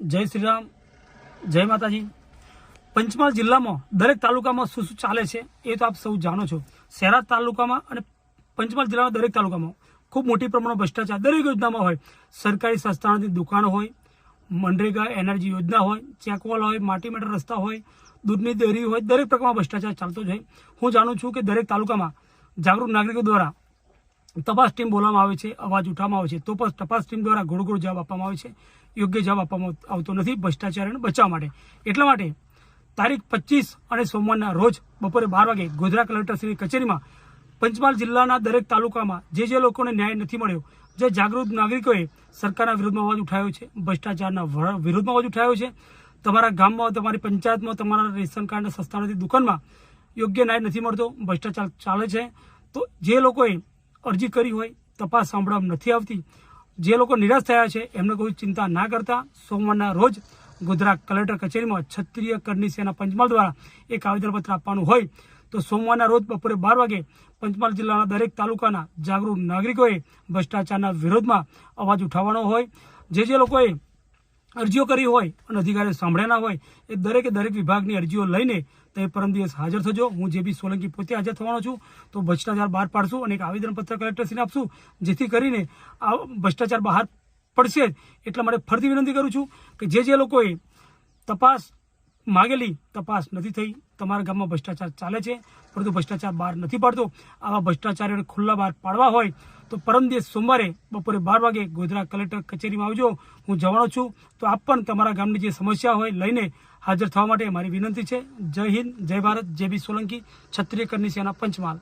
जय श्री राम, जय माताजी। पंचमहाल जिल्ला में दरेक तालुका में શું ચાલે છે એ તો આપ સૌ જાણો છો। શહેરા તાલુકામાં અને પંચમહાલ જિલ્લાના દરેક તાલુકામાં ખૂબ મોટી પ્રમાણમાં ભ્રષ્ટાચાર દરેક યોજનામાં હોય। સરકારી સંસ્થાઓની દુકાનો હોય, મનરેગા એનર્જી યોજના હોય, ચેકવોલ હોય, માટી મીટર રસ્તા હોય, દૂધની ડેરી હોય, દરેક પ્રકારમાં ભ્રષ્ટાચાર ચાલતો જ હોય। હું જાણું છું કે દરેક તાલુકામાં જાગૃત નાગરિકો દ્વારા તપાસ ટીમ બોલાવવામાં આવે છે, અવાજ ઉઠાવવામાં આવે છે, તો પણ તપાસ ટીમ દ્વારા ઘોડો ઘોડો જવાબ આપવામાં આવે છે, યોગ્ય જવાબ આપવામાં આવતો નથી ભ્રષ્ટાચારને બચાવવા માટે। એટલા માટે તારીખ 25 અને સોમવારના રોજ બપોરે 12 વાગે ગોધરા કલેક્ટરશ્રીની કચેરીમાં પંચમહાલ જિલ્લાના દરેક તાલુકામાં જે લોકોને ન્યાય નથી મળ્યો, જે જાગૃત નાગરિકોએ સરકારના વિરોધમાં અવાજ ઉઠાવ્યો છે, ભ્રષ્ટાચારના વિરોધમાં અવાજ ઉઠાવ્યો છે, તમારા ગામમાં, તમારી પંચાયતમાં, તમારા રેશન કાર્ડના સસ્તાની દુકાનમાં યોગ્ય ન્યાય નથી મળતો, ભ્રષ્ટાચાર ચાલે છે, તો જે લોકોએ અરજી કરી હોય, તપાસ સાંભળવામાં નથી આવતી, જે લોકો નિરાશ થયા છે એમને કોઈ ચિંતા ના કરતા સોમવારના રોજ ગોધરા કલેક્ટર કચેરીમાં ક્ષત્રિય કરની સેના પંચમહાલ દ્વારા એક આવેદનપત્ર આપવાનું હોય તો સોમવારના રોજ બપોરે 12 વાગે પંચમહાલ જિલ્લાના દરેક તાલુકાના જાગૃત નાગરિકોએ ભ્રષ્ટાચારના વિરોધમાં અવાજ ઉઠાવવાનો હોય। જે લોકોએ અરજીઓ કરી હોય અને અધિકારીઓ સાંભળ્યા ના હોય એ દરેકે દરેક વિભાગની અરજીઓ લઈને તે પરમ દિવસ હાજર થજો। હું JB સોલંકી પોતે હાજર થવાનો છું, તો ભ્રષ્ટાચાર બહાર પાડશું અને એક આવેદનપત્ર કલેક્ટરશ્રીને આપશું, જેથી કરીને આ ભ્રષ્ટાચાર બહાર પડશે। એટલા માટે ફરીથી વિનંતી કરું છું કે જે લોકોએ તપાસ માગેલી તપાસ નથી થઈ, તમારા ગામમાં ભ્રષ્ટાચાર ચાલે છે પરંતુ ભ્રષ્ટાચાર બહાર નથી પાડતો, આવા ભ્રષ્ટાચારીઓને ખુલ્લા બહાર પાડવા હોય તો પરમ દિવસ સોમવારે બપોરે 12 વાગે ગોધરા કલેક્ટર કચેરીમાં આવજો। હું જવાનો છું, તો આપ પણ તમારા ગામની જે સમસ્યા હોય લઈને હાજર થવા માટે મારી વિનંતી છે। જય હિન્દ, જય ભારત, JB સોલંકી, ક્ષત્રિય કરની સેના પંચમહાલ।